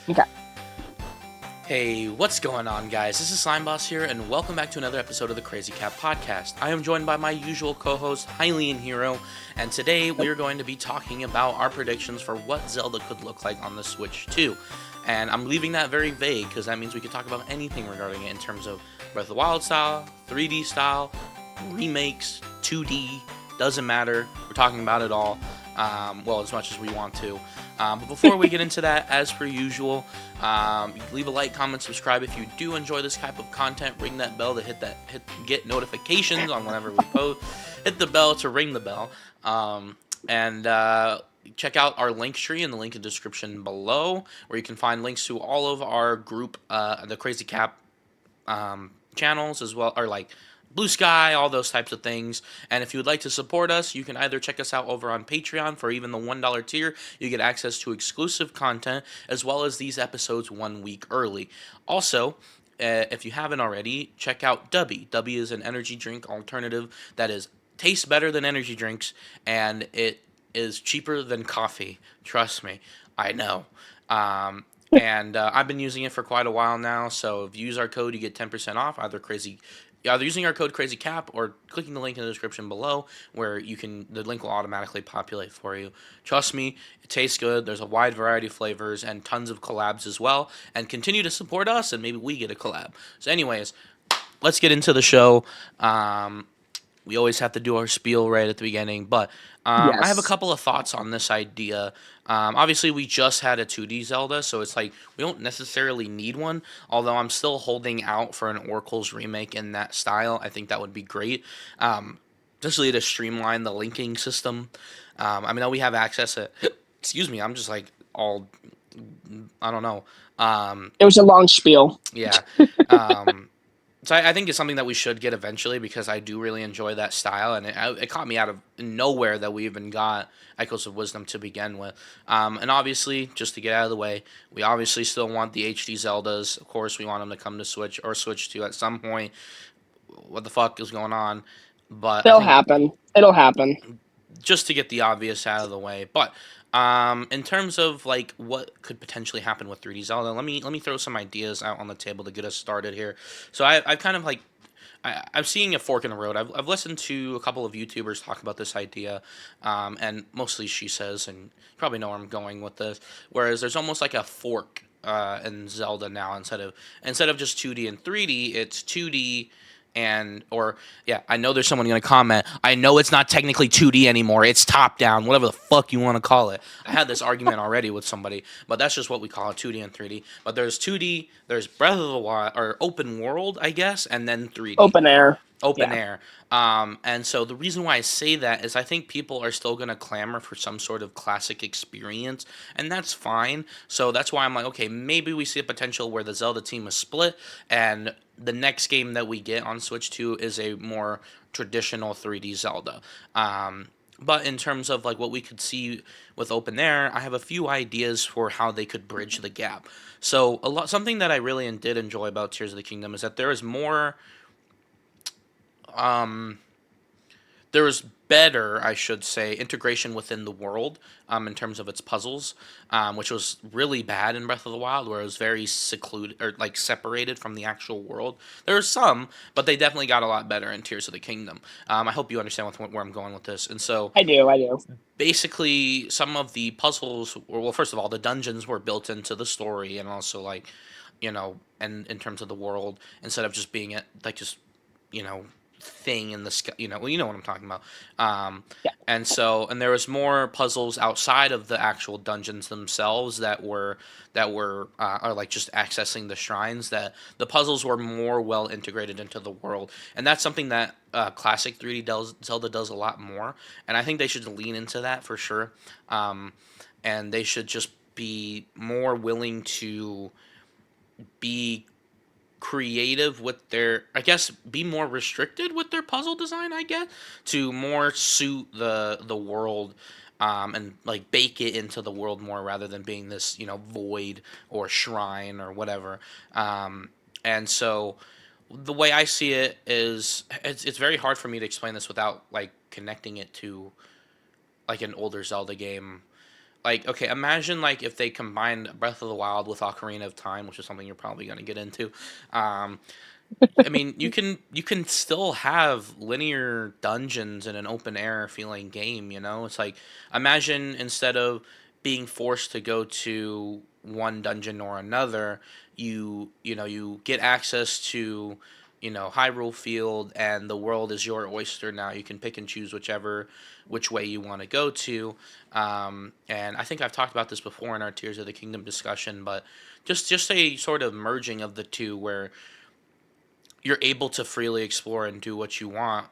Okay. Hey, what's going on, guys? This is Slime Boss here, and welcome back to another episode of the Crazy Cat Podcast. I am joined by my usual co-host, Hylian Hero, and today we Yep. are going to be talking about our predictions for what Zelda could look like on the Switch 2. And I'm leaving that very vague because that means we could talk about anything regarding it in terms of Breath of the Wild style, 3D style, remakes, 2D, doesn't matter. We're talking about it all, well, as much as we want to. But before we get into that, as per usual, leave a like, comment, subscribe if you do enjoy this type of content. Ring that bell to get notifications on whenever we post. Hit the bell to ring the bell. And check out our link tree in the link in the description below, where you can find links to all of our group, the Crazy Cap channels as well, or like Blue Sky, all those types of things. And if you would like to support us, you can either check us out over on Patreon for even the $1 tier. You get access to exclusive content as well as these episodes 1 week early. Also, if you haven't already, check out Dubby. Dubby is an energy drink alternative that is tastes better than energy drinks, and it is cheaper than coffee. Trust me, I know. And I've been using it for quite a while now. So if you use our code, you get 10% off. Either using our code CrazyCap or clicking the link in the description below, where the link will automatically populate for you. Trust me, it tastes good. There's a wide variety of flavors and tons of collabs as well. And continue to support us, and maybe we get a collab. So, anyways, let's get into the show. Um, we always have to do our spiel right at the beginning, but I have a Yes. couple of thoughts on this idea. Obviously, we just had a 2D Zelda, so it's like we don't necessarily need one. Although I'm still holding out for an Oracle's remake in that style. I think that would be great, especially to streamline the linking system. I mean, we have access to. Excuse me, I'm just like all. I don't know. It was a long spiel. Yeah. Um, so I think it's something that we should get eventually because I do really enjoy that style, and it caught me out of nowhere that we even got Echoes of Wisdom to begin with. And obviously, just to get out of the way, we obviously still want the HD Zeldas. Of course, we want them to come to Switch or Switch 2 at some point. What the fuck is going on? But I It'll think happen. It'll happen. just to get the obvious out of the way. But in terms of like what could potentially happen with 3D Zelda, let me throw some ideas out on the table to get us started here. So I've kind of like I'm seeing a fork in the road. I've listened to a couple of YouTubers talk about this idea, and mostly she says, and you probably know where I'm going with this. Whereas there's almost like a fork in Zelda now instead of just 2D and 3D, it's 2D and or yeah, I know there's someone going to comment. I know it's not technically 2D anymore. It's top down, whatever the fuck you want to call it. I had this argument already with somebody, but that's just what we call it, 2D and 3D. But there's 2D, there's Breath of the Wild or open world, I guess, and then 3D Open air. open Yeah. air. And so the reason why I say that is I think people are still going to clamor for some sort of classic experience, and that's fine. So that's why I'm like, okay, maybe we see a potential where the Zelda team is split, and the next game that we get on Switch 2 is a more traditional 3D Zelda. But in terms of like what we could see with open air, I have a few ideas for how they could bridge the gap. So something that I really did enjoy about Tears of the Kingdom is that there is more um, there was better, I should say, integration within the world in terms of its puzzles, which was really bad in Breath of the Wild, where it was very secluded or like separated from the actual world. There are some, but they definitely got a lot better in Tears of the Kingdom. I hope you understand where I'm going with this. And so I do. I do. basically, some of the puzzles, well, first of all, the dungeons were built into the story, and also like, and in terms of the world, instead of just being like just you know thing in the sky, well, you know what I'm talking about. um Yeah. and there was more puzzles outside of the actual dungeons themselves that were or like just accessing the shrines, that the puzzles were more well integrated into the world, and that's something that classic 3D Zelda does a lot more, and I think they should lean into that for sure. And they should just be more willing to be creative with their, I guess, be more restricted with their puzzle design, I guess, to more suit the world, and like bake it into the world more rather than being this void or shrine or whatever. And so the way I see it is it's very hard for me to explain this without like connecting it to like an older Zelda game, like okay, imagine like if they combined Breath of the Wild with Ocarina of Time, which is something you're probably going to get into. Um, I mean, you can still have linear dungeons in an open air feeling game. You know, it's like imagine instead of being forced to go to one dungeon or another, you get access to Hyrule Field, and the world is your oyster now. You can pick and choose which way you want to go to. And I think I've talked about this before in our Tears of the Kingdom discussion, but just a sort of merging of the two where you're able to freely explore and do what you want.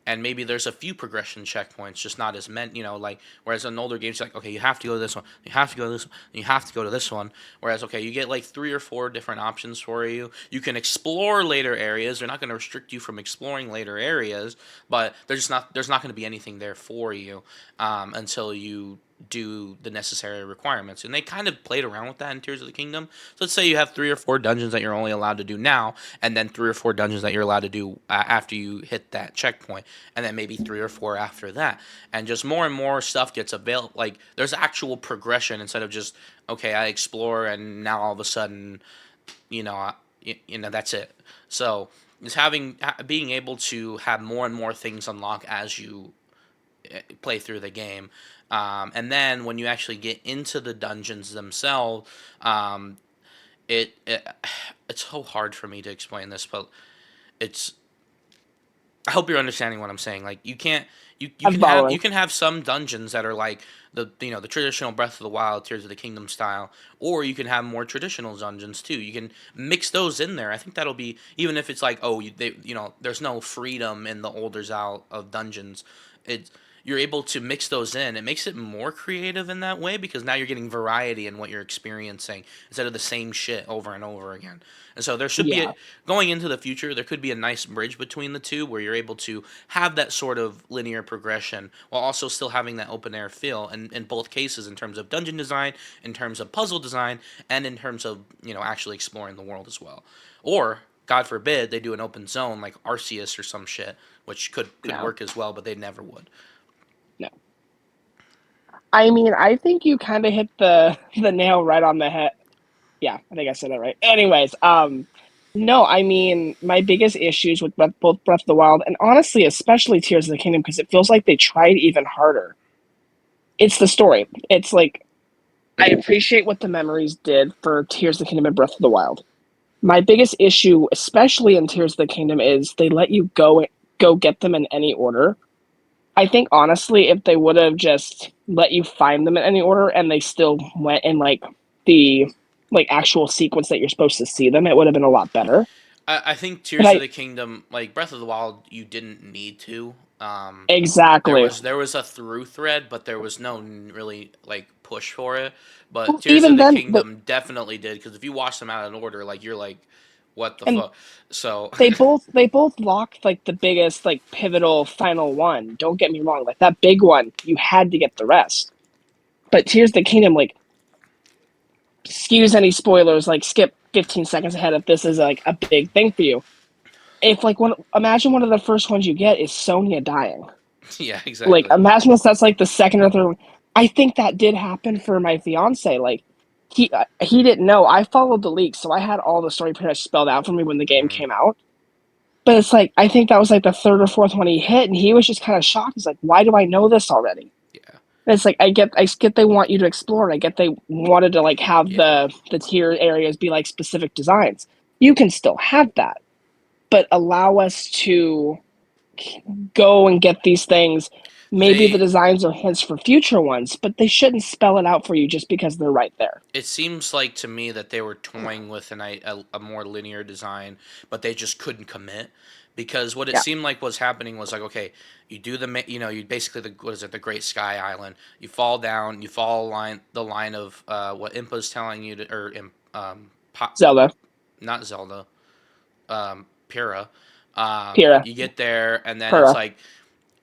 And maybe there's a few progression checkpoints, just not as many. Like whereas in older games, like okay, you have to go to this one, you have to go to this one, you have to go to this one. Whereas okay, you get like 3 or 4 different options for you. You can explore later areas. They're not going to restrict you from exploring later areas, but there's not going to be anything there for you until you do the necessary requirements. And they kind of played around with that in Tears of the Kingdom. So let's say you have 3 or 4 dungeons that you're only allowed to do now, and then 3 or 4 dungeons that you're allowed to do after you hit that checkpoint, and then maybe 3 or 4 after that. And just more and more stuff gets available. Like there's actual progression instead of just okay, I explore and now all of a sudden, that's it. So it's being able to have more and more things unlock as you play through the game. And then when you actually get into the dungeons themselves, um, it it's so hard for me to explain this, but it's I hope you're understanding what I'm saying. Like you can't you I'm can have following. you can have some dungeons that are like the traditional Breath of the Wild, Tears of the Kingdom style, or you can have more traditional dungeons too. You can mix those in there. I think that'll be even if it's like there's no freedom in the older Zal of dungeons. It's You're able to mix those in. It makes it more creative in that way because now you're getting variety in what you're experiencing instead of the same shit over and over again. And so there should be Yeah, going into the future, there could be a nice bridge between the two where you're able to have that sort of linear progression while also still having that open air feel. And in both cases, in terms of dungeon design, in terms of puzzle design, and in terms of actually exploring the world as well. Or God forbid they do an open zone like Arceus or some shit, which could no, work as well, but they never would. no. I mean, I think you kind of hit the nail right on the head. Yeah, I think I said that right. Anyways, no, I mean, my biggest issues with both Breath of the Wild and honestly, especially Tears of the Kingdom, because it feels like they tried even harder. It's the story. It's like I appreciate what the memories did for Tears of the Kingdom and Breath of the Wild. My biggest issue, especially in Tears of the Kingdom, is they let you go get them in any order. I think honestly, if they would have just let you find them in any order and they still went in the actual sequence that you're supposed to see them, it would have been a lot better. I think But Tears of I the Kingdom, like Breath of the Wild, you didn't need to. There exactly. was a through thread, but there was no really like push for it. But Well, Tears of even the then, Kingdom definitely did because if you watch them out in order, like you're like, what the and fuck? So they both locked like the biggest like pivotal final one. Don't get me wrong, like that big one, you had to get the rest. But Tears of the Kingdom, like, excuse any spoilers, like skip 15 seconds ahead if this is like a big thing for you. If like imagine one of the first ones you get is Sonya dying. yeah, Like exactly. imagine if that's like the second or third one. I think that did happen for my fiance. Like he didn't know. I followed the leaks, so I had all the story pretty much spelled out for me when the game Hmm. came out. But it's like I think that was like the third or fourth one he hit, and he was just kind of shocked. He's like, "Why do I know this already?" Yeah, And it's like I get they want you to explore. I get they wanted to like have yeah. the tier areas be like specific designs. You can still have that, but allow us to go and get these things. Maybe the They designs are hints for future ones, but they shouldn't spell it out for you just because they're right there. It seems like to me that they were toying with a more linear design, but they just couldn't commit because what it Yeah, seemed like was happening was like, okay, you do you basically what is it, the Great Sky Island. You fall down, you follow the line of what Impa's telling you to, or Zelda, not Zelda, Pyrrha. Pira, You get there, and then it's Pura. like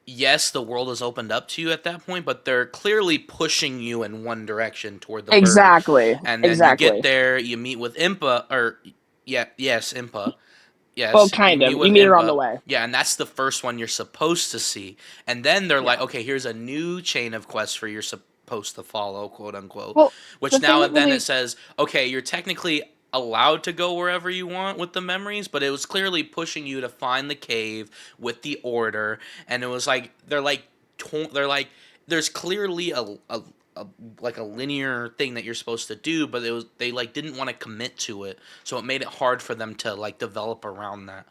yes, the world is opened up to you at that point, but they're clearly pushing you in one direction toward the bird. Exactly, And then you get exactly. there, you meet with Impa, or yeah, yes, Impa. Well, Yes, you kind meet of. You with meet her on the Impa. way. Yeah, and that's the first one you're supposed to see. And then they're like, Yeah, okay, here's a new chain of quests for supposed to follow, quote unquote. Well, the Which thing now that then it really says, okay, you're technically allowed to go wherever you want with the memories, but it was clearly pushing you to find the cave with the order, and it was like they're like there's clearly a like a linear thing that you're supposed to do, but it was they like didn't want to commit to it, so it made it hard for them to like develop around that.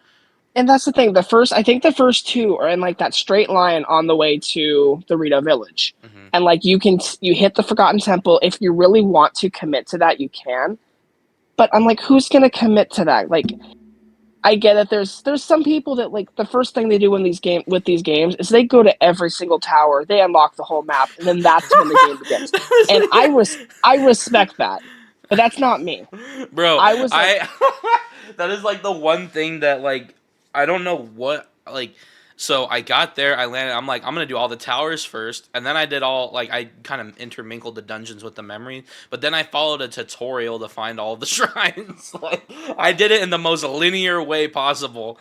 and that's the thing. I think the first two are in like that straight line on the way to the Rito village. Hmm. And like you hit the Forgotten Temple. If you really want to commit to that, you can. But I'm like, who's gonna commit to that? Like, I get it. There's some people that like the first thing they do in these game with these games is they go to every single tower, they unlock the whole map, and then that's when the game begins. And I respect that, but that's not me. Bro, I was like, I that is like the one thing that like I don't know what like so I got there, I landed, I'm like I'm going to do all the towers first, and then I did all like I kind of intermingled the dungeons with the memory, but then I followed a tutorial to find all the shrines. Like I did it in the most linear way possible.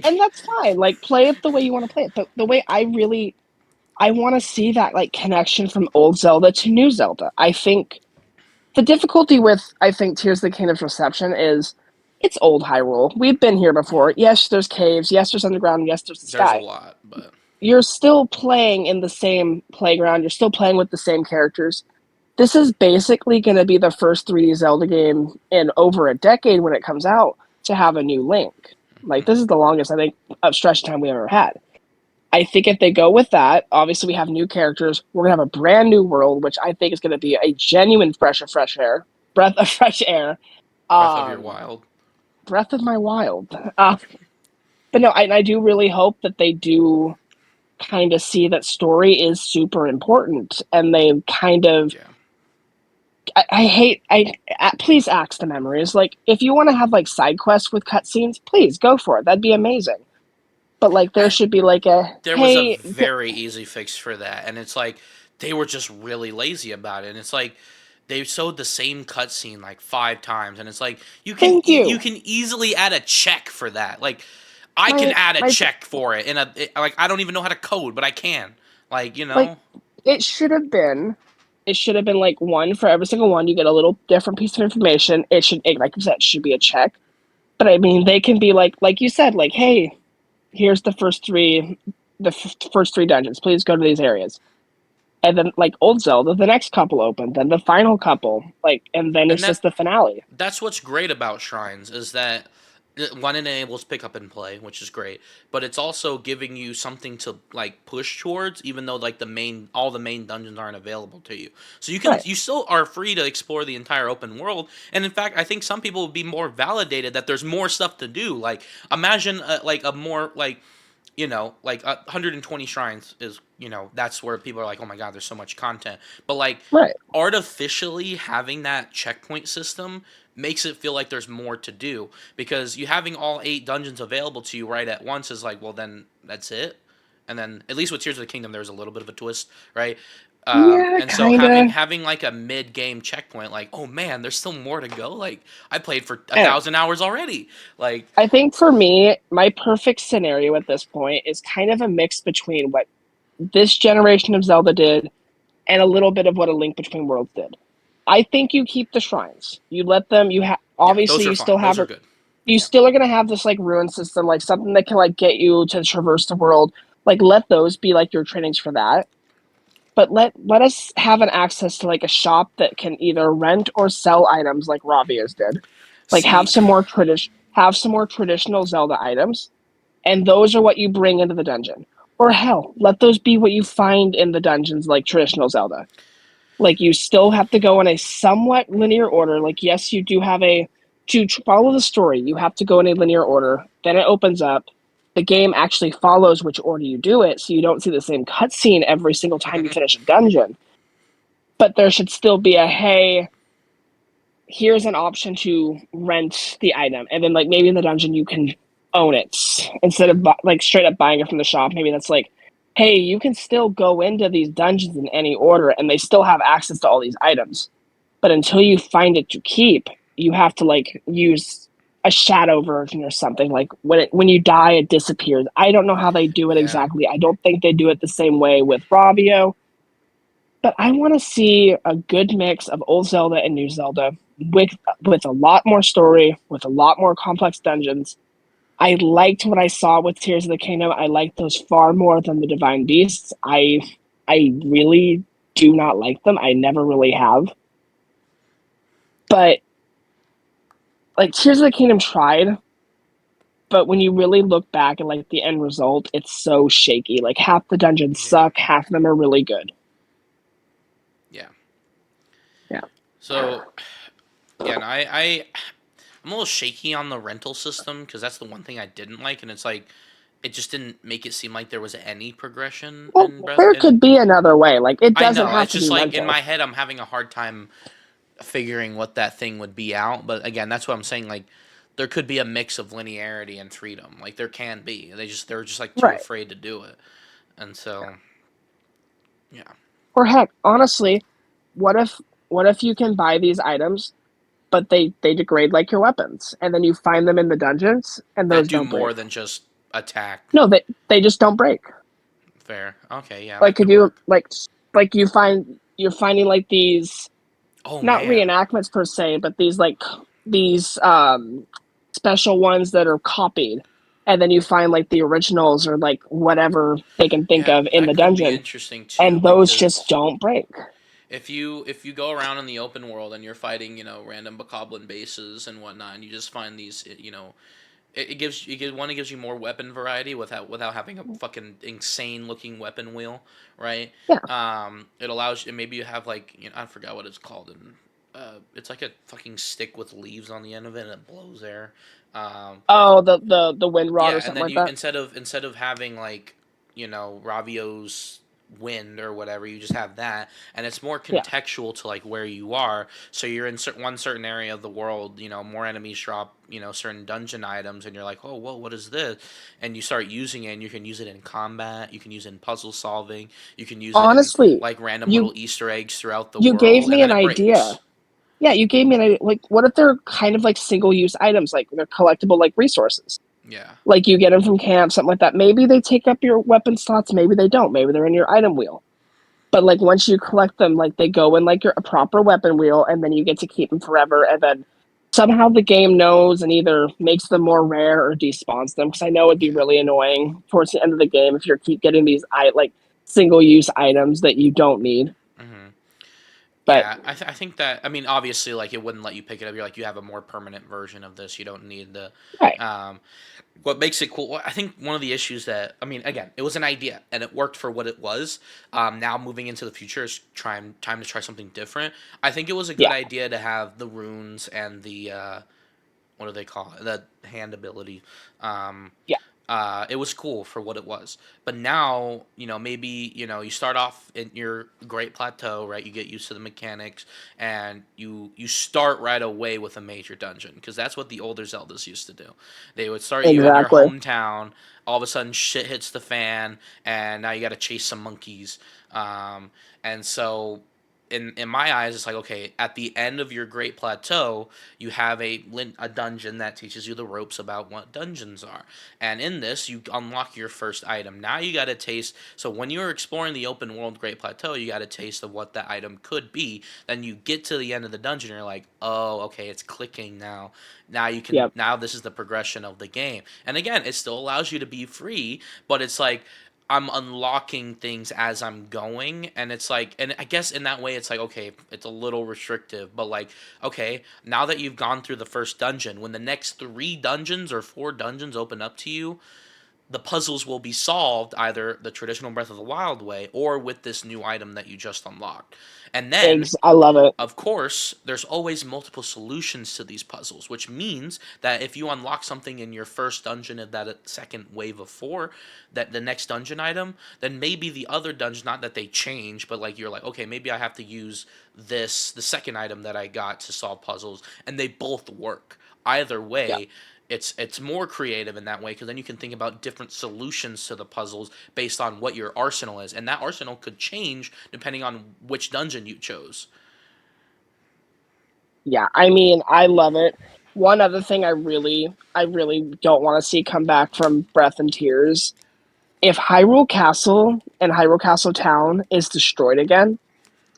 and Like that's fine. Like, play it the way you want to play it. But the way I want to see that like connection from old Zelda to new Zelda. I think the difficulty with I think Tears of the Kingdom's reception is it's old Hyrule. We've been here before. Yes, there's caves. Yes, there's underground. Yes, there's the there's a sky. lot, but You're still playing in the same playground. You're still playing with the same characters. This is basically going to be the first 3D Zelda game in over a decade when it comes out to have a new Link. Like, this is the longest, I think, of stretch time we've ever had. I think if they go with that, obviously we have new characters. We're gonna have a brand new world, which I think is gonna be a genuine breath of fresh air. Breath of Your Um, Wild. breath of my wild. But no, I do really hope that they do kind of see that story is super important, and they kind of. Yeah. I hate. Please axe the memories. Like, if you want to have like side quests with cutscenes, please go for it. That'd be amazing. But like, there I should be like a there was a hey, very easy fix for that, and it's like they were just really lazy about it. And it's like they showed the same cutscene like 5 times, and it's like thank you you. can easily add a check for that. Like I can My add a my check for it, like I don't even know how to code, but I can. Like like it should have been like one for every single one. You get a little different piece of information. Like you said, it should be a check. But I mean, they can be like you said, like, hey, here's first three dungeons. Please go to these areas. And then, like old Zelda, the next couple open, then the final couple, like, and then and it's just the finale. that's what's great about shrines is that one, it enables pick up and play, which is great, but it's also giving you something to like push towards, even though like all the main dungeons aren't available to you. So Right. you still are free to explore the entire open world, and in fact I think some people would be more validated that there's more stuff to do. Like imagine like a more like like 120 shrines is, that's where people are like, oh my god, there's so much content. But like Right. artificially having that checkpoint system makes it feel like there's more to do, because you having all 8 dungeons available to you right at once is like, well, then that's it. And then at least with Tears of the Kingdom, there's a little bit of a twist, right? Yeah, And so kind of. having like a mid game checkpoint, like, oh man, there's still more to go. Like I played for a And thousand hours already. Like I think for me, my perfect scenario at this point is kind of a mix between what this generation of Zelda did and a little bit of what A Link Between Worlds did. I think you keep the shrines. You let them. You have yeah, obviously those are you still fine. Those have are a. good. You Yeah. still are gonna have this like ruin system, like something that can like get you to traverse the world. Like, let those be like your trainings for that. But let us have an access to like a shop that can either rent or sell items like Ravia's did. Like, See, have some more traditional Zelda items, and those are what you bring into the dungeon. Or hell, let those be what you find in the dungeons like traditional Zelda. Like, you still have to go in a somewhat linear order. Like, yes, you do have to follow the story, you have to go in a linear order. Then it opens up. The game actually follows which order you do it, so you don't see the same cutscene every single time you finish a dungeon. But there should still be a hey, here's an option to rent the item, and then like maybe in the dungeon you can own it instead of like straight up buying it from the shop. Maybe that's like, hey, you can still go into these dungeons in any order, and they still have access to all these items. But until you find it to keep, you have to like use a shadow version or something. Like when you die, it disappears. I don't know how they do it yeah. exactly. I don't think they do it the same way with Ravio. but I want to see a good mix of old Zelda and new Zelda with with a lot more story, with a lot more complex dungeons. I liked what I saw with Tears of the Kingdom. I liked those far more than the Divine Beasts. I really do not like them. I never really have. But like Tears of the Kingdom tried, but when you really look back at like the end result, it's so shaky. Like half the dungeons Yeah, suck, half of them are really good. yeah. Yeah. So yeah, and I'm a little shaky on the rental system because that's the one thing I didn't like, and it's like it just didn't make it seem like there was any progression Well, in Breath. there And could be another way. Like it I doesn't know have it's to just be like in rental. my head, I'm having a hard time figuring what that thing would be out. But again, that's what I'm saying. Like there could be a mix of linearity and freedom. Like there can be. They're just like too Right. afraid to do it, and so yeah. Or heck, honestly, what if what if you can buy these items, but they degrade like your weapons, and then you find them in the dungeons, and That those do don't break. more than just attack. No, they just don't break. Fair. Okay, yeah, that Like could if you work. like you're finding like these Oh not man. reenactments per se, but these special ones that are copied, and then you find like the originals or like whatever they can think Yeah, of in that the could be dungeon, interesting too and those just because don't break. if you go around in the open world and you're fighting, random bokoblin bases and whatnot, and you just find these, it gives you more weapon variety without having a fucking insane looking weapon wheel, right? Yeah. It allows you, maybe you have like, I forgot what it's called, and it's like a fucking stick with leaves on the end of it and it blows air. Um, Oh, the wind rod yeah, or and something then like you that. instead of having like, Ravio's wind or whatever, you just have that, and it's more Yeah. contextual to like where you are. So you're in one certain area of the world, more enemies drop, certain dungeon items, and you're like, oh, whoa, what is this? And you start using it, and you can use it in combat, you can use it in puzzle solving, you can use it in Honestly, like random little you Easter eggs throughout the you gave world, and me then an it idea. breaks. Yeah, you gave me an idea. Like, what if they're kind of like single use items, like they're collectible like resources? Yeah. Like you get them from camp, something like that. Maybe they take up your weapon slots, maybe they don't. Maybe they're in your item wheel. But like once you collect them, like they go in like your a proper weapon wheel, and then you get to keep them forever. And then somehow the game knows and either makes them more rare or despawns them. Because I know it'd be Yeah. really annoying towards the end of the game if you keep getting these like single use items that you don't need. Hmm. But Yeah, I think that, I mean, obviously, like it wouldn't let you pick it up. You're like, you have a more permanent version of this. You don't need the. right, Um, what makes it cool? Well, I think one of the issues that, I mean, again, it was an idea and it worked for what it was. Now moving into the future is time to try something different. I think it was a good yeah, idea to have the runes and the what do they call it? The hand ability. Um, yeah, it was cool for what it was. But now, maybe, you start off in your Great Plateau, right? You get used to the mechanics, and you start right away with a major dungeon because that's what the older Zeldas used to do. They would start you in your exactly. hometown. All of a sudden, shit hits the fan, and now you got to chase some monkeys. Um, and so in my eyes, it's like, okay, at the end of your Great Plateau, you have a dungeon that teaches you the ropes about what dungeons are, and in this, you unlock your first item. Now you got a taste. So when you're exploring the open world Great Plateau, you got a taste of what that item could be. Then you get to the end of the dungeon, and you're like, oh, okay, it's clicking now. Now you can. Yep. Now this is the progression of the game. And again, it still allows you to be free, but it's like I'm unlocking things as I'm going, and it's like, and I guess in that way, it's like, okay, it's a little restrictive, but like, okay, now that you've gone through the first dungeon, when the next three dungeons or four dungeons open up to you, the puzzles will be solved either the traditional Breath of the Wild way or with this new item that you just unlocked. And then I love it. of course, there's always multiple solutions to these puzzles, which means that if you unlock something in your first dungeon of that second wave of four, that the next dungeon item, then maybe the other dungeon, not that they change, but like you're like, okay, maybe I have to use the second item that I got to solve puzzles, and they both work. Either Yeah. way, it's more creative in that way because then you can think about different solutions to the puzzles based on what your arsenal is, and that arsenal could change depending on which dungeon you chose. Yeah, I mean, I love it. One other thing I really don't want to see come back from Breath and Tears, if Hyrule Castle and Hyrule Castle Town is destroyed again,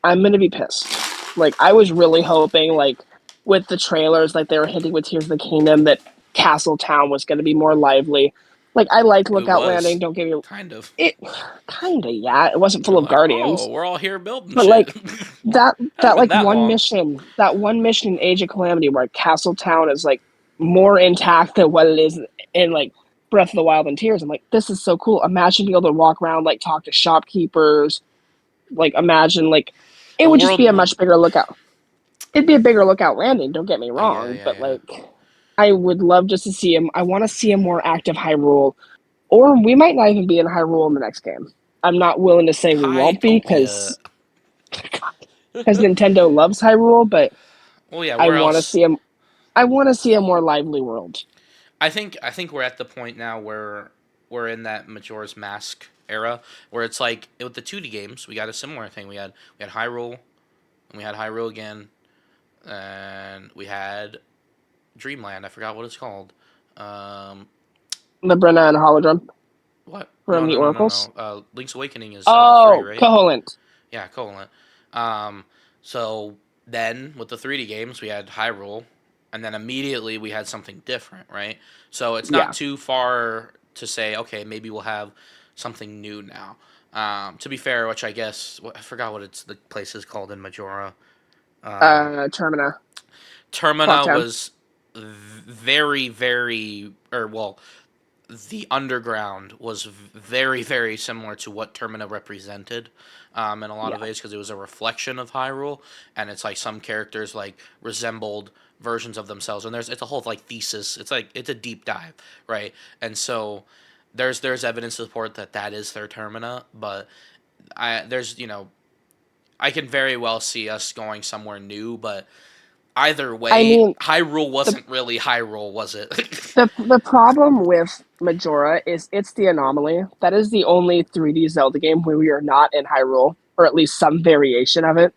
I'm gonna be pissed. Like I was really hoping, like with the trailers, like they were hinting with Tears of the Kingdom that Castle Town was gonna be more lively. Like I liked It Lookout Landing. was Don't get me kind of. it. Kinda, yeah. It wasn't full They're of like, oh, guardians, we're all here building but shit. like that Hasn't that been like that long. one mission in Age of Calamity where Castle Town is like more intact than what it is in like Breath of the Wild and Tears. I'm like, this is so cool. Imagine being able to walk around, like talk to shopkeepers, like imagine like it The would just world be a would. much bigger lookout. It'd be a bigger lookout landing, don't get me Yeah, wrong, yeah, but yeah. like I would love just to see him. I want to see a more active Hyrule, or we might not even be in Hyrule in the next game. I'm not willing to say we won't be Hytopia. because Nintendo loves Hyrule, but Well, yeah. I Where want to else? see him. I want to see a more lively world. I think we're at the point now where we're in that Majora's Mask era where it's like with the 2D games, we got a similar thing. We had Hyrule, and we had Hyrule again, and we had Dreamland. I forgot what it's called. Um, The Brenna and Holodrum what? No, from the no, no, no, Oracles. no. Link's Awakening is Zelda 3, Oh, right? Koholint. Yeah, Colon. Um, so then with the 3D games, we had Hyrule, and then immediately we had something different, right? So it's not Yeah. too far to say, okay, maybe we'll have something new now. To be fair, which I guess I forgot what it's the place is called in Majora. Termina. Termina Clocktown. was very, very, or well, the underground was very, very similar to what Termina represented in a lot of Yeah. ways because it was a reflection of Hyrule, and it's like some characters like resembled versions of themselves, and it's a whole like thesis. It's like it's a deep dive, right? And so there's evidence to support that that is their Termina, but there's I can very well see us going somewhere new, but either I way, mean, Hyrule the wasn't really Hyrule, was it? the problem with Majora is it's the anomaly. That is the only 3D Zelda game where we are not in Hyrule, or at least some variation of it.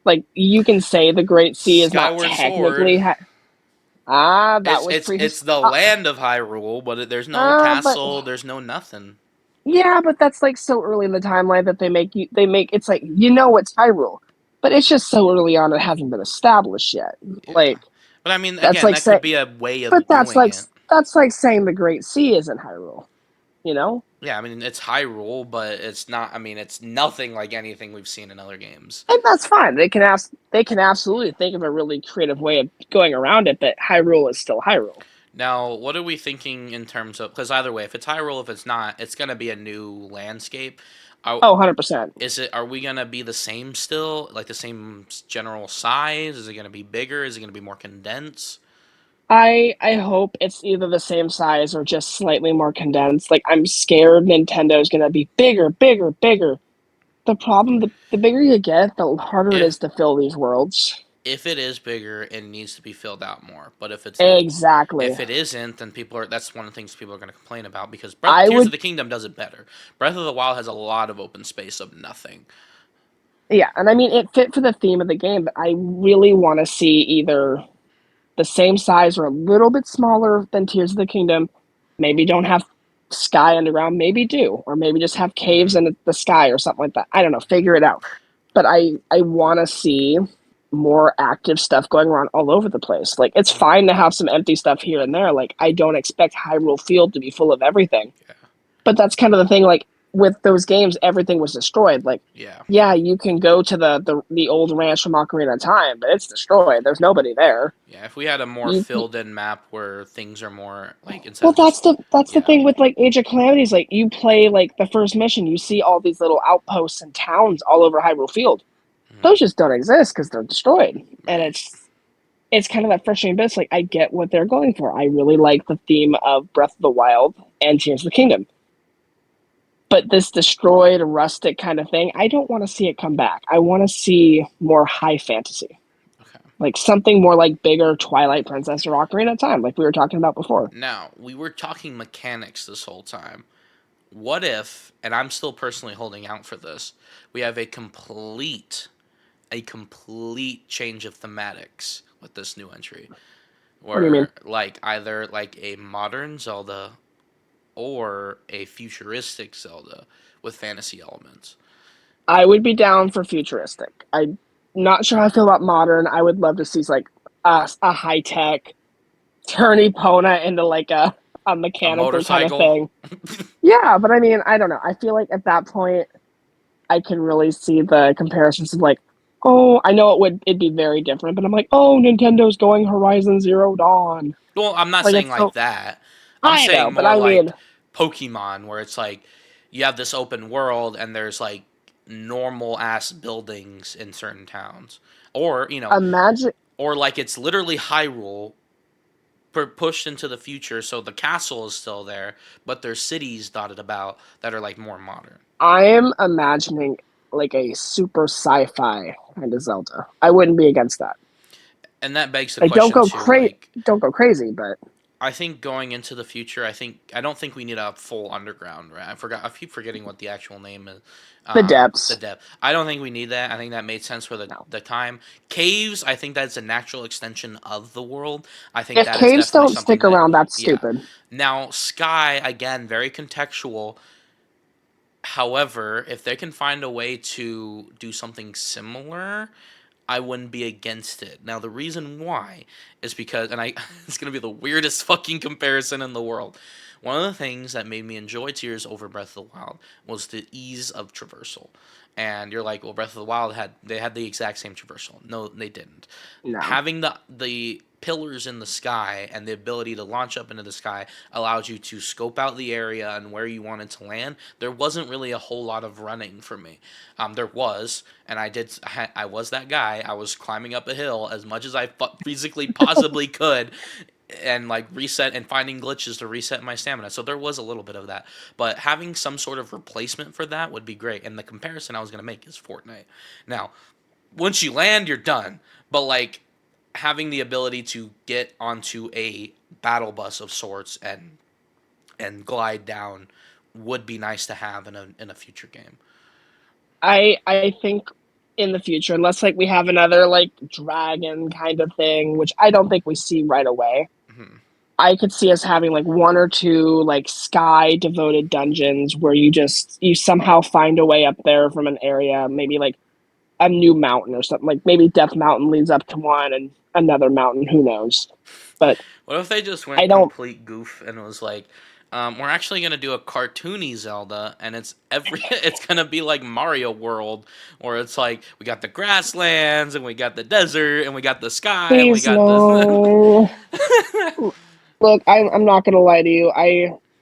Like you can say the Great Sea is not Skyward Sword. technically that was It's prehistory. the land of Hyrule, but there's no But castle, there's no nothing. yeah, but that's like so early in the timeline that they make it's like it's Hyrule, but it's just so early on it hasn't been established yet. Yeah, Like but I mean, that's again, like that could say, be a way but of doing it. that's like saying the Great Sea isn't Hyrule. You know, Yeah, I mean, it's Hyrule, but it's not. I mean, it's nothing like anything we've seen in other games. and that's fine. They can absolutely think of a really creative way of going around it, but Hyrule is still Hyrule. Now, what are we thinking in terms of? Because either way, if it's Hyrule, if it's not, it's gonna be a new landscape. Are, Oh, 100%. is it? Are we gonna be the same still? Like the same general size? Is it gonna be bigger? Is it gonna be more condensed? I hope it's either the same size or just slightly more condensed. Like I'm scared Nintendo's gonna be bigger, bigger, bigger. The problem, the bigger you get, the harder it If is to fill these worlds. if it is bigger, it needs to be filled out more. But Exactly. if it isn't, then people are that's one of the things people are going to complain about because I Tears of would, the Kingdom does it better. Breath of the Wild has a lot of open space of nothing. yeah, and I mean it fit for the theme of the game, but I really want to see either the same size or a little bit smaller than Tears of the Kingdom. Maybe don't have sky underground, maybe do, or maybe just have caves Mm, in the sky or something like that. I don't know, figure it out. But I want to see more active stuff going around all over the place. Like it's mm, fine to have some empty stuff here and there. Like I don't expect Hyrule Field to be full of everything. yeah, But that's kind of the thing. Like with those games, everything was destroyed. Like yeah, yeah, you can go to the old ranch from Ocarina of Time, but it's destroyed. There's nobody there. yeah. If we had a more You filled-in map where things are more like instead well, of just that's the yeah, thing with like Age of Calamities. Like you play like the first mission, you see all these little outposts and towns all over Hyrule Field. mm, Those just don't exist because they're destroyed, and right, it's kind of that frustrating bit. It's like I get what they're going for. I really like the theme of Breath of the Wild and Tears of the Kingdom, but this destroyed, rustic kind of thing, I don't want to see it come back. I want to see more high fantasy, okay. like something more like bigger Twilight Princess or Ocarina of Time, like we were talking about before. Now we were talking mechanics this whole time. What if, and I'm still personally holding out for this, we have a complete change of thematics with this new entry, What do you mean? where like either like a modern Zelda or a futuristic Zelda with fantasy elements. I would be down for futuristic. I'm not sure how I feel about modern. I would love to see like a high tech turn Epona into like a A mechanical kind of motorcycle. thing. Yeah, but I mean, I don't know. I feel like at that point, I can really see the comparisons of like, oh, I know it'd be very different, but I'm like, oh, Nintendo's going Horizon Zero Dawn. Well, I'm not Like saying it's like so that. I'm I know, saying but more I mean, like Pokemon, where it's like you have this open world and there's like normal ass buildings in certain towns, or imagine or like it's literally Hyrule pushed into the future, so the castle is still there, but there's cities dotted about that are like more modern. I am imagining like a super sci-fi kind of Zelda. I wouldn't be against that. And that begs the Like question too, like don't go crazy, but I think going into the future, I don't think we need a full underground. Right? I keep forgetting what the actual name is. the The depths, depth. I don't think we need that. I think that made sense for no. the time. Caves. I think that's a natural extension of the world. I think If that is caves definitely don't something stick that. around, that's Yeah. stupid. Now sky again, very contextual. However, if they can find a way to do something similar, I wouldn't be against it. Now, the reason why is because, and I, it's gonna be the weirdest fucking comparison in the world. One of the things that made me enjoy Tears over Breath of the Wild was the ease of traversal. And you're like, well, Breath of the Wild had the exact same traversal. No, they didn't. No. Having the pillars in the sky and the ability to launch up into the sky allowed you to scope out the area and where you wanted to land. There wasn't really a whole lot of running for me. There was, and I was that guy. I was climbing up a hill as much as I physically possibly could, and like reset and finding glitches to reset my stamina. So there was a little bit of that, but having some sort of replacement for that would be great. And the comparison I was gonna make is Fortnite. Now, once you land, you're done. But like having the ability to get onto a battle bus of sorts and glide down would be nice to have in a future game. I think in the future, unless like we have another like dragon kind of thing, which I don't think we see right away. Hmm. I could see us having like one or two like sky devoted dungeons where you somehow find a way up there from an area, maybe like a new mountain or something. Like maybe Death Mountain leads up to one and another mountain, who knows. But What if they just I went don't complete goof and was like, we're actually gonna do a cartoony Zelda, and it's gonna be like Mario World, where it's like we got the grasslands and we got the desert and we got the sky and we please got the. no. Look, I'm not gonna lie to you.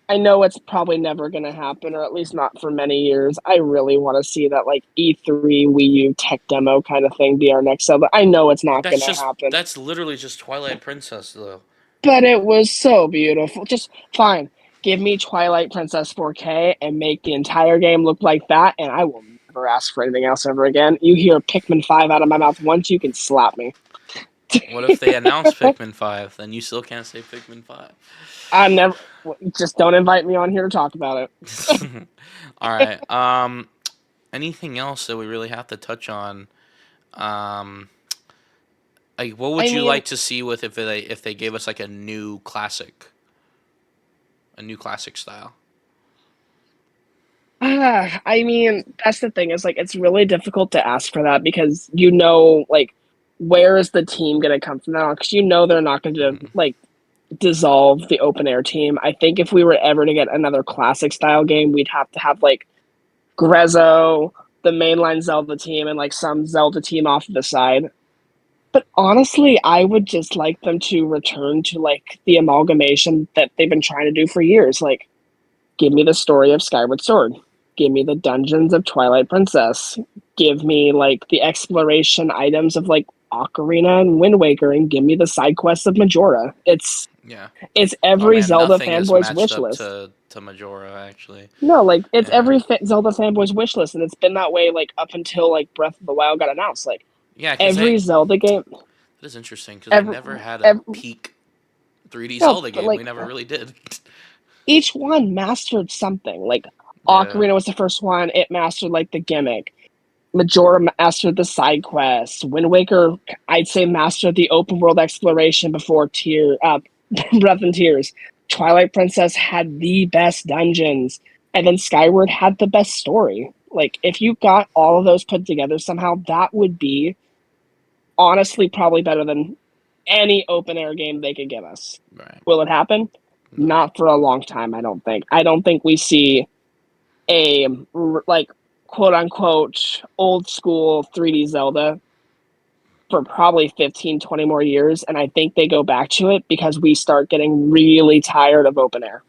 I know it's probably never gonna happen, or at least not for many years. I really want to see that like E3 Wii U tech demo kind of thing be our next Zelda. I know it's not gonna happen, That's literally just Twilight Princess though. but it was so beautiful. Just fine. Give me Twilight Princess 4K and make the entire game look like that, and I will never ask for anything else ever again. You hear Pikmin 5 out of my mouth once, you can slap me. What if they announce Pikmin 5? Then you still can't say Pikmin 5. I never just don't invite me on here to talk about it. All right. Anything else that we really have to touch on? Um, like, what would I you mean, like to see with if they gave us like a new classic style? I mean, that's the thing is like it's really difficult to ask for that because like where is the team going to come from now? Because they're not going to Hmm. like dissolve the open air team. I think if we were ever to get another classic style game, we'd have to have like Grezzo, the mainline Zelda team, and like some Zelda team off to the side. But honestly, I would just like them to return to like the amalgamation that they've been trying to do for years. Like give me the story of Skyward Sword. Give me the dungeons of Twilight Princess. Give me like the exploration items of like Ocarina and Wind Waker, and give me the side quests of Majora. Yeah. It's Oh every man, Zelda nothing is fanboy's matched wish up list. to Majora actually. No, like it's Yeah. every Zelda fanboy's wish list, and it's been that way like up until like Breath of the Wild got announced. Like Yeah, because every they Zelda game, that is interesting because they every, never had a every peak 3D no, Zelda but game. like We never really did. each one mastered something. Like Yeah. Ocarina was the first one; it mastered like the gimmick. Majora mastered the side quests. Wind Waker, I'd say, mastered the open world exploration before Breath and Tears. Twilight Princess had the best dungeons, and then Skyward had the best story. Like if you got all of those put together somehow, that would be honestly probably better than any open air game they could give us. Right. Will it happen? No. Not for a long time, I don't think. I don't think we see a like quote unquote old school 3D Zelda for probably 15, 20 more years. And I think they go back to it because we start getting really tired of open air.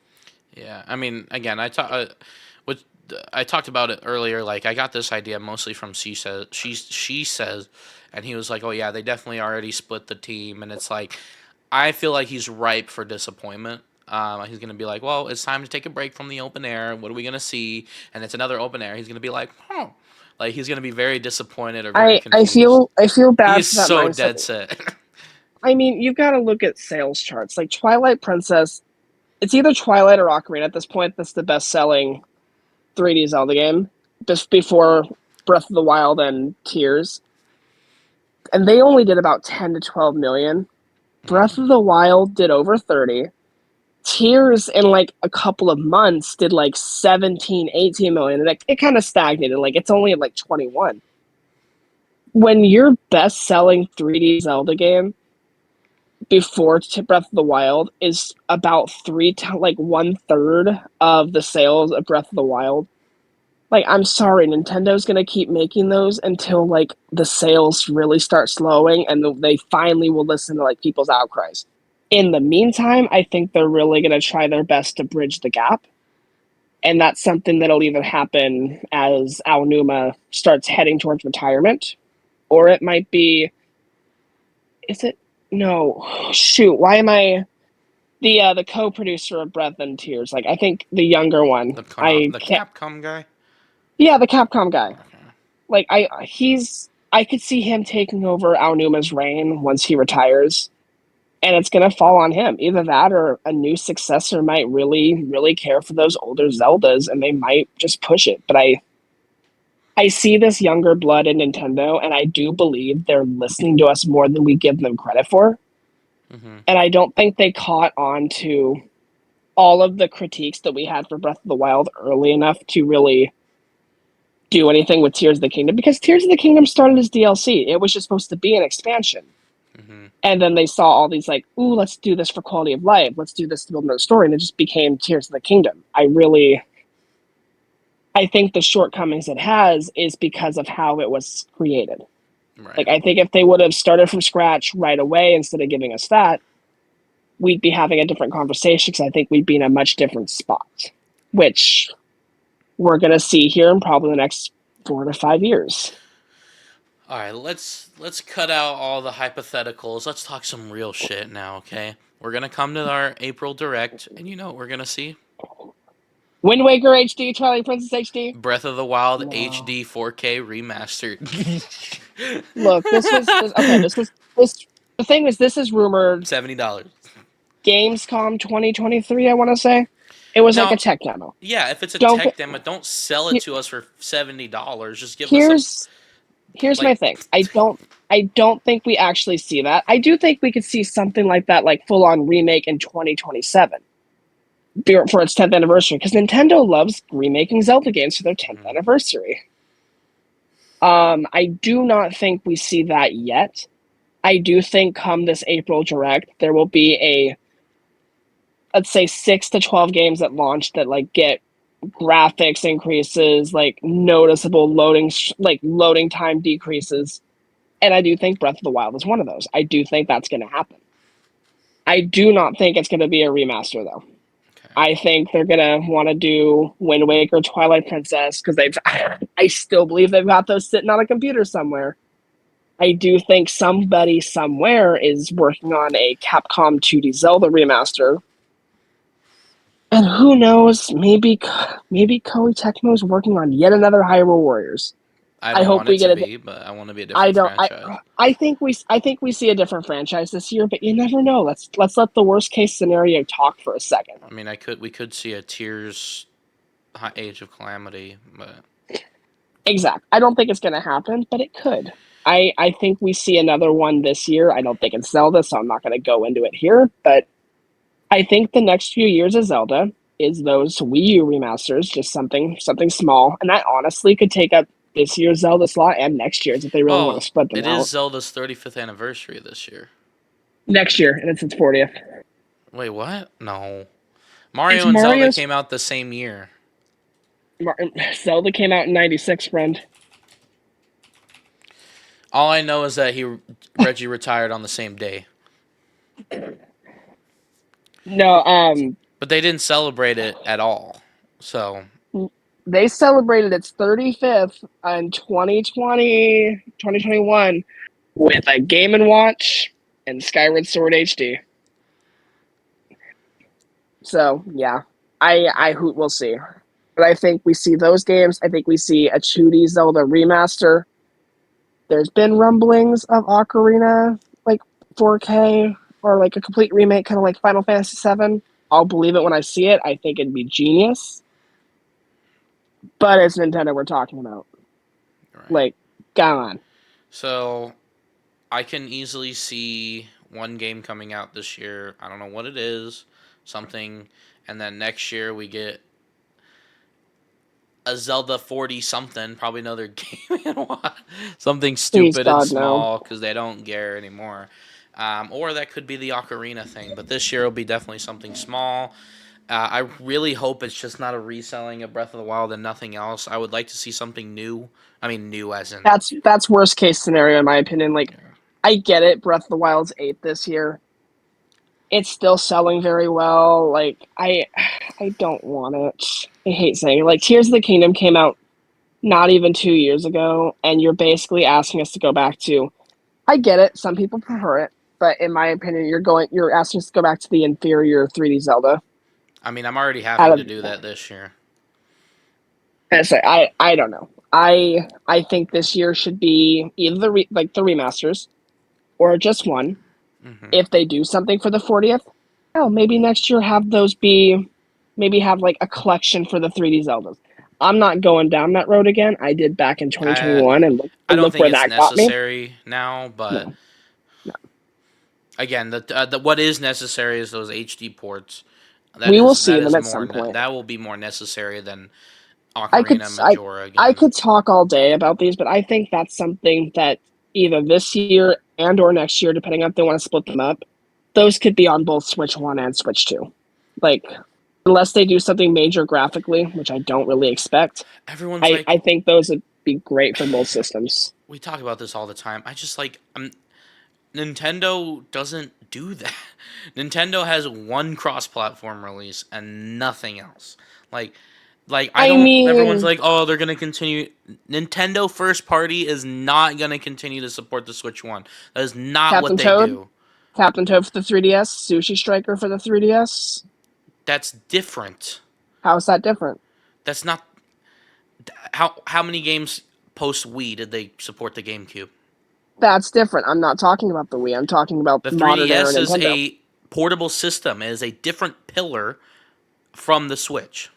Yeah, I mean, again, what I talked about it earlier. Like, I got this idea mostly from she says, and he was like, "Oh yeah, they definitely already split the team," and it's like, I feel like he's ripe for disappointment. He's gonna be like, "Well, it's time to take a break from the open air. What are we gonna see?" And it's another open air. He's gonna be like, "Oh," like he's gonna be very disappointed or very I confused. feel I feel He bad is for that so mindset. dead set. I mean, you've got to look at sales charts. Like Twilight Princess, it's either Twilight or Ocarina at this point. That's the best selling 3D Zelda game, just before Breath of the Wild and Tears. And they only did about 10 to 12 million. Breath Mm, of the Wild did over 30. Tears in like a couple of months did like 17, 18 million. And it kind of stagnated. Like it's only at like 21. When your best selling 3D Zelda game before Breath of the Wild is about like 1/3 of the sales of Breath of the Wild. Like, I'm sorry, Nintendo's gonna keep making those until like the sales really start slowing and they finally will listen to like people's outcries. In the meantime, I think they're really gonna try their best to bridge the gap, and that's something that'll either happen as Aonuma starts heading towards retirement, or it might be. Is it? No, shoot. Why am I the co-producer of Breath and Tears? Like, I think the younger one. I the can't. Capcom guy. Yeah, the Capcom guy. Okay. Like I could see him taking over Aonuma's reign once he retires, and it's gonna fall on him. Either that or a new successor might really, really care for those older Zeldas, and they might just push it. But I see this younger blood in Nintendo, and I do believe they're listening to us more than we give them credit for. Hmm. And I don't think they caught on to all of the critiques that we had for Breath of the Wild early enough to really do anything with Tears of the Kingdom because Tears of the Kingdom started as DLC. It was just supposed to be an expansion. Hmm. And then they saw all these like, ooh, let's do this for quality of life. Let's do this to build another story. And it just became Tears of the Kingdom. I think the shortcomings it has is because of how it was created. Like, Right. I think if they would have started from scratch right away instead of giving us that, we'd be having a different conversation because I think we'd be in a much different spot, which we're going to see here in probably the next 4 to 5 years. All right, let's cut out all the hypotheticals. Let's talk some real shit now, okay? We're gonna come to our April direct, and you know what we're gonna see? Wind Waker HD, Twilight Princess HD. Breath of the Wild No. HD 4K remastered. Look, this was this okay, this was this the thing is this is rumored $70. Gamescom 2023, I want to say. It was like a Now, tech demo. yeah, if it's a Don't tech get demo, don't sell it he- to us for $70. Just give us a here's my like. thing. I don't think we actually see that. I do think we could see something like that like full on remake in 2027 for its 10th anniversary because Nintendo loves remaking Zelda games for their 10th Mhm. anniversary. I do not think we see that yet. I do think come this April Direct, there will be a, let's say, 6 to 12 games at launch that like get graphics increases, like noticeable loading time decreases. And I do think Breath of the Wild is one of those. I do think that's going to happen. I do not think it's going to be a remaster though. Okay. I think they're gonna want to do Wind Waker, Twilight Princess because they've. I still believe they've got those sitting on a computer somewhere. I do think somebody somewhere is working on a Capcom 2D Zelda remaster. And who knows, maybe Koei Tecmo is working on yet another Hyrule Warriors. I I don't hope want it we to get a be, but I want to be a I different don't franchise. I think we see a different franchise this year, but you never know. Let's let the worst case scenario talk for a second. I mean, I could we could see a Tears Age of Calamity, but Exact. I don't think it's going to happen, but it could. I think we see another one this year. I don't think it's Zelda, so I'm not going to go into it here, but I think the next few years is Zelda. is those Wii U remasters, just something small, and that honestly could take up this year's Zelda slot and next year's if they really want to Well, spread them it is out. Zelda's 35th anniversary this year. Next year, and it's its 40th. Wait, what? No. It's Mario and Zelda Mario's came out the same year. Zelda came out in '96, friend. All I know is that Reggie retired on the same day, No, but they didn't celebrate it at all. So they celebrated its 35th in 2020, 2021 with a Game and Watch and Skyward Sword HD. So yeah, I hoot we'll see. But I think we see those games. I think we see a 2D Zelda remaster. There's been rumblings of Ocarina like 4K or like a complete remake, kind of like Final Fantasy VII. I'll believe it when I see it. I think it'd be genius. But it's Nintendo we're talking about. right. Like, come on. So I can easily see one game coming out this year. I don't know what it is, something, and then next year we get a Zelda 40 something, probably another game and what, something Please, stupid and God, no. small because they don't care anymore. Or that could be the Ocarina thing, but this year will be definitely something small. I really hope it's just not a reselling of Breath of the Wild and nothing else. I would like to see something new. I mean, new as in, That's worst case scenario in my opinion. Like, yeah. I get it. Breath of the Wild's 8 this year. It's still selling very well. Like, I don't want it. I hate saying it. Like, Tears of the Kingdom came out not even 2 years ago, and you're basically asking us to go back to. I get it. Some people prefer it, but in my opinion, you're asking us to go back to the inferior 3D Zelda. I mean, I'm already Out having of to do that this year. and so I don't know. I think this year should be either the remasters or just one. Hmm. If they do something for the 40th, oh, maybe next year have those be maybe have like a collection for the 3D Zeldas. I'm not going down that road again. I did back in I 2021 I don't look think where it's that got me. necessary now, but No, no. again, the what is necessary is those HD ports. We will see them at some point. That will be more necessary than I could Ocarina I Majora I again. could talk all day about these, but I think that's something that either this year and or next year, depending on if they want to split them up, those could be on both Switch One and Switch Two. Like, unless they do something major graphically, which I don't really expect, Everyone's I like, think those would be great for both systems. we talk about this all the time. I just like Nintendo doesn't do that. Nintendo has one cross-platform release and nothing else. Like I I don't. Everyone's mean, like, oh, they're gonna continue. Nintendo first party is not gonna continue to support the Switch One. That is not what Captain they Toad, do. Captain Toad for the 3DS, Sushi Striker for the 3DS. That's different. How is that different? That's not how many games post Wii did they support the GameCube? That's different. I'm not talking about the Wii. I'm talking about The modern era 3DS is Nintendo. a portable system. It is a different pillar from the Switch.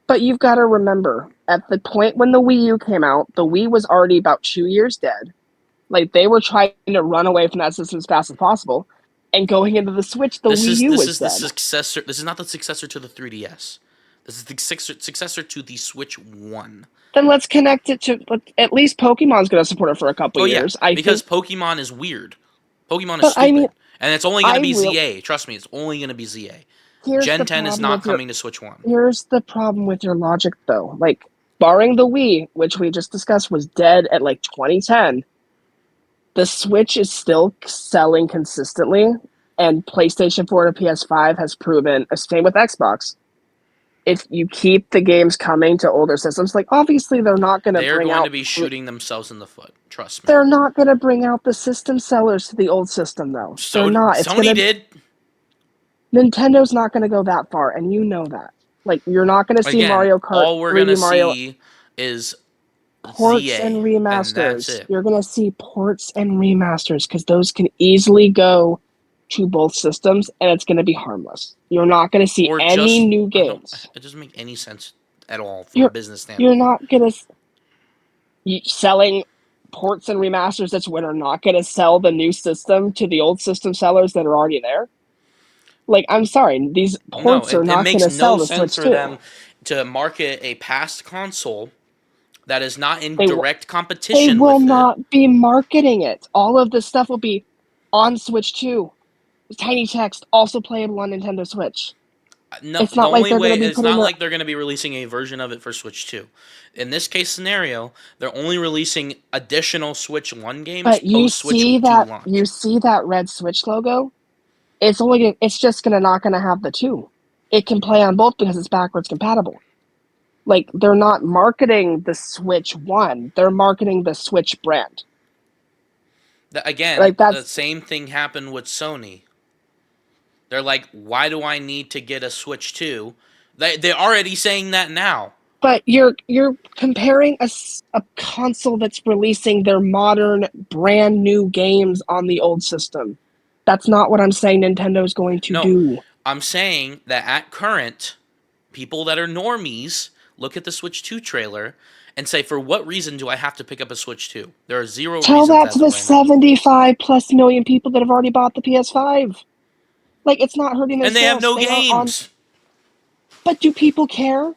But you've got to remember, at the point when the Wii U came out, the Wii was already about 2 years dead. Like they were trying to run away from that system as fast as possible. And going into the Switch, the Wii U This was is the dead. successor. This is not the successor to the 3DS. This is the successor to the Switch One. Then let's connect it to at least Pokemon's going to support it for a couple Oh yeah, years. I because think, Pokemon is weird. Pokemon is but I mean, stupid, and it's only going to I be will. ZA. Trust me, it's only going to be ZA. Here's Gen the 10 is problem not with your coming to Switch One. here's the problem with your logic though. Like barring the Wii, which we just discussed was dead at like 2010, the Switch is still selling consistently, and PlayStation 4 to PS5 has proven, same with Xbox. If you keep the games coming to older systems, like obviously they're not going to They are bring going to out be shooting themselves in the foot. Trust me. they're not going to bring out the system sellers to the old system though. They're So not. It's going Sony to did. Nintendo's not going to go that far, and you know that. Like you're not going to see Again, Mario Kart all we're 3D gonna Mario see is ports and ZA, and that's remasters. it. You're going to see ports and remasters because those can easily go to both systems and it's going to be harmless. You're not going to see Or any just new I don't. games. It doesn't make any sense at all from a You're business you're standpoint. not going to selling ports and remasters that's when are not going to sell the new system to the old system sellers that are already there. Like, I'm sorry, these No, ports are it not going makes to no sell the sense Switch for them 2. to market a past console that is not in They direct they competition will with it. not be marketing it. All of this stuff will be on Switch 2. Tiny text, also playable on Nintendo Switch. No, It's the not like only they're going way to be it's putting not their. like they're going to be releasing a version of it for Switch 2. In this case scenario, they're only releasing additional Switch 1 games But post Switch 2 you launch. see that red Switch logo? It's just gonna not gonna have the two. It can play on both because it's backwards compatible. Like they're not marketing the Switch One, they're marketing the Switch brand. Again, Like the that's same thing happened with Sony. They're like, why do I need to get a Switch 2? They're already saying that now. but you're comparing a console that's releasing their modern brand new games on the old system. That's not what I'm saying Nintendo's going to No, do. I'm saying that at current, people that are normies look at the Switch 2 trailer and say, for what reason do I have to pick up a Switch 2? There are zero Tell reasons that to as of the right now. 75 plus million people that have already bought the PS5. Like it's not hurting their And they have sales. no They are on. games. But do people care?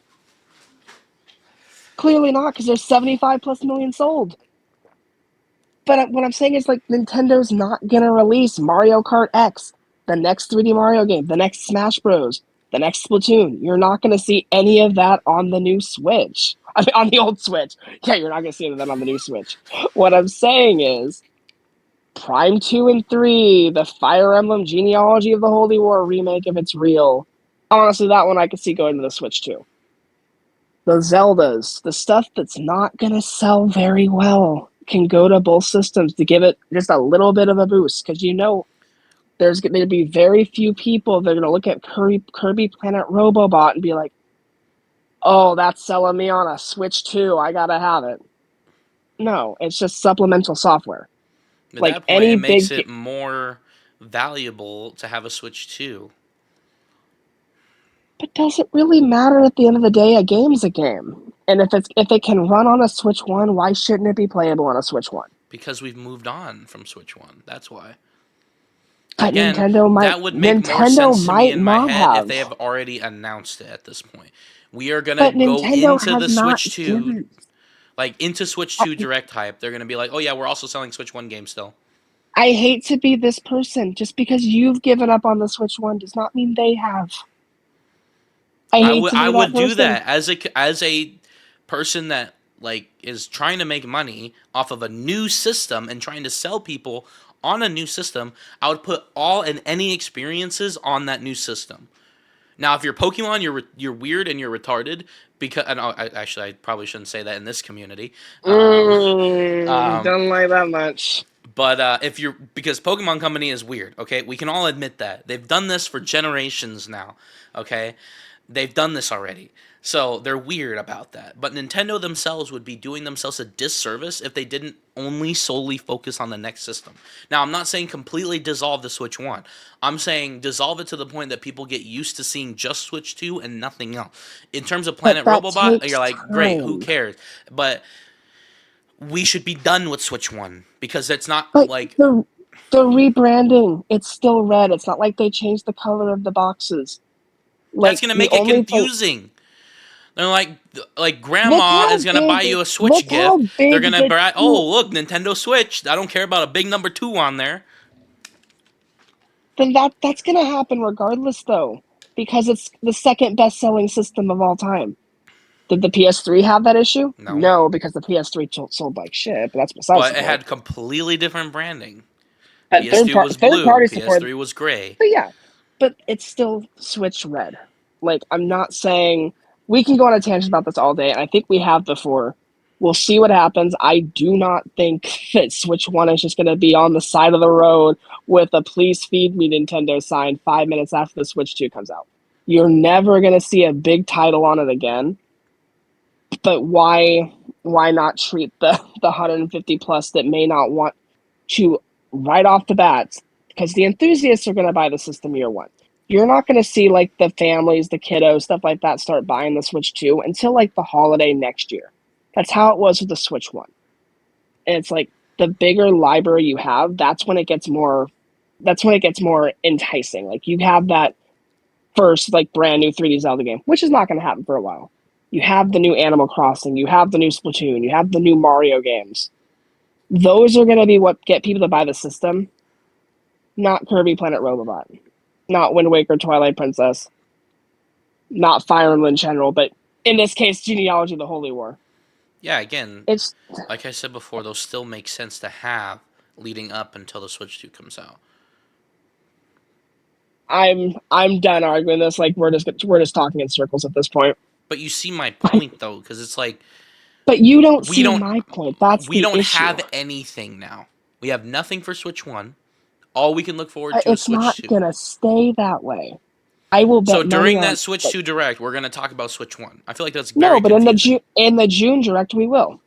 Clearly not, because there's 75 plus million sold. But what I'm saying is, like, Nintendo's not gonna release Mario Kart X, the next 3D Mario game, the next Smash Bros, the next Splatoon. You're not gonna see any of that on the new Switch. I mean, on the old Switch. Yeah, you're not gonna see any of that on the new Switch. What I'm saying is, Prime 2 and 3, the Fire Emblem Genealogy of the Holy War remake, if it's real. Honestly, that one I could see going to the Switch too. The Zeldas, the stuff that's not going to sell very well, can go to both systems to give it just a little bit of a boost. Because there's going to be very few people that are going to look at Kirby Planet Robobot and be like, oh, that's selling me on a Switch 2. I got to have it. No, it's just supplemental software. At Like that point, any it makes big. it more valuable to have a Switch 2. But does it really matter at the end of the day? A game's a game. And if it can run on a Switch 1, why shouldn't it be playable on a Switch 1? Because we've moved on from Switch 1. That's why. But Again, that would make more Nintendo sense to me might in my not head if have. they have already announced it at this point. We are going to But go Nintendo into has the not Switch 2, given. like into Switch 2 direct hype. They're going to be like, oh yeah, we're also selling Switch 1 games still. I hate to be this person. Just because you've given up on the Switch 1 does not mean they have. I hate to I be that would do person. that as a person that like is trying to make money off of a new system and trying to sell people on a new system. I would put all and any experiences on that new system. Now, if you're Pokemon, you're weird and you're retarded because and actually I probably shouldn't say that in this community. Um, um, Don't like that much. but if you're because Pokemon Company is weird, okay, we can all admit that they've done this for generations now. Okay, they've done this already. So they're weird about that. But Nintendo themselves would be doing themselves a disservice if they didn't only solely focus on the next system. Now, I'm not saying completely dissolve the Switch 1. I'm saying dissolve it to the point that people get used to seeing just Switch 2 and nothing else. In terms of But Planet that Robobot, you're takes like, great, who time. cares? But we should be done with Switch 1 because it's not But like the rebranding, it's still red. It's not like they changed the color of the boxes. that's Like going to the make it only thing. confusing. They're like grandma is gonna buy you a Switch Look how gift. They're big gonna the buy two. oh look Nintendo Switch. I don't care about a big number 2 on there. Then that's gonna happen regardless, though, because it's the second best selling system of all time. Did the PS3 have that issue? No, No, because the PS3 sold like shit. But that's besides but the it point. had completely different branding. But PS2 was third blue. party support. PS3 was gray. But yeah, but it's still Switch Red. Like I'm not saying we can go on a tangent about this all day, and I think we have before. We'll see what happens. I do not think that Switch One is just going to be on the side of the road with a "Please feed me" Nintendo sign 5 minutes after the Switch Two comes out. You're never going to see a big title on it again. But why not treat the 150 plus that may not want to right off the bat, because the enthusiasts are going to buy the system year one. You're not going to see like the families, the kiddos, stuff like that start buying the Switch 2 until like the holiday next year. That's how it was with the Switch 1. And it's like the bigger library you have, that's when it gets more enticing. Like you have that first like brand new 3D Zelda game, which is not going to happen for a while. You have the new Animal Crossing, you have the new Splatoon, you have the new Mario games. Those are going to be what get people to buy the system, not Kirby Planet Robobot, not Wind Waker Twilight Princess, not Fire Emblem in general, but in this case, Genealogy of the Holy War. Yeah, again, It's like I said before, those still make sense to have leading up until the Switch 2 comes out. I'm done arguing this. Like we're just talking in circles at this point. But you see my point though, because it's like But you don't we see don't my point. That's we the don't issue. have anything now. We have nothing for Switch 1. All we can look forward to is It's Switch not 2. gonna stay that way. I will So bet money during on that Switch like 2 Direct, we're going to talk about Switch 1. I feel like that's no, very but in the confusing. June direct we will.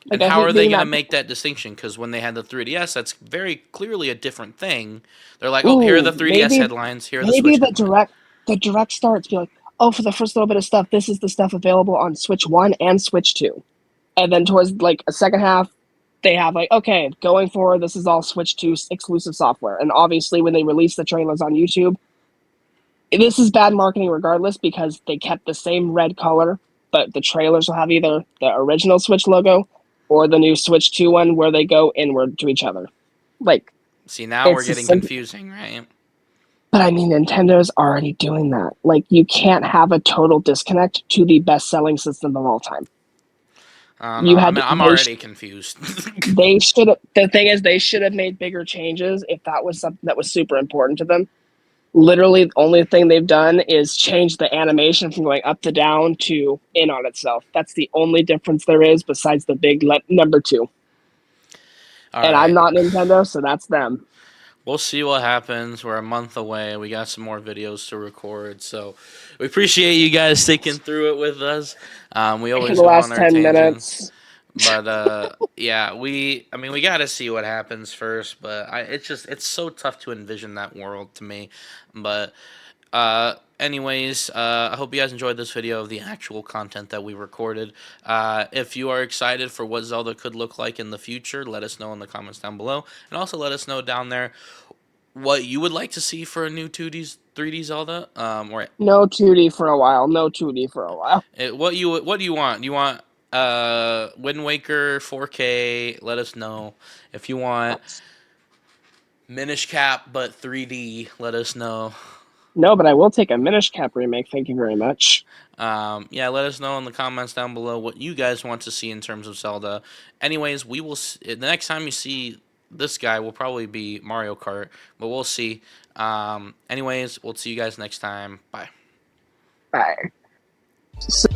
Like And I how hate are they doing going to that. make that distinction? Because when they had the 3DS, that's very clearly a different thing. They're like, oh, here are the Ooh, 3DS headlines, here are the maybe Switch headlines. the direct starts be like, oh, for the first little bit of stuff, this is the stuff available on Switch One and Switch Two, and then towards like a second half, they have like, okay, going forward, this is all Switch Two exclusive software, and obviously when they release the trailers on YouTube, this is bad marketing regardless because they kept the same red color, but the trailers will have either the original Switch logo or the new Switch Two one where they go inward to each other. Like See, now we're it's as getting simple. confusing, right? But I mean, Nintendo's already doing that. Like, you can't have a total disconnect to the best-selling system of all time. I don't know. You I had mean, I'm already confused. they should have. The thing is, they should have made bigger changes if that was something that was super important to them. Literally, the only thing they've done is change the animation from going up to down to in on itself. That's the only difference there is, besides the big number two. All And I'm right. not Nintendo, so that's them. We'll see what happens. We're a month away. We got some more videos to record. So we appreciate you guys sticking through it with us. We For always the go on last our 10 minutes, tangents. But yeah, I mean, we got to see what happens first. But it's so tough to envision that world to me. But anyways, I hope you guys enjoyed this video of the actual content that we recorded. If you are excited for what Zelda could look like in the future, let us know in the comments down below. And also let us know down there what you would like to see for a new 3D Zelda. Or no 2D for a while. No 2D for a while. what do you want? Do you want Wind Waker 4K? Let us know. If you want Minish Cap but 3D, let us know. No, but I will take a Minish Cap remake. Thank you very much. Yeah, let us know in the comments down below what you guys want to see in terms of Zelda. Anyways, the next time you see this guy will probably be Mario Kart, but we'll see. Anyways, we'll see you guys next time. Bye. Bye. So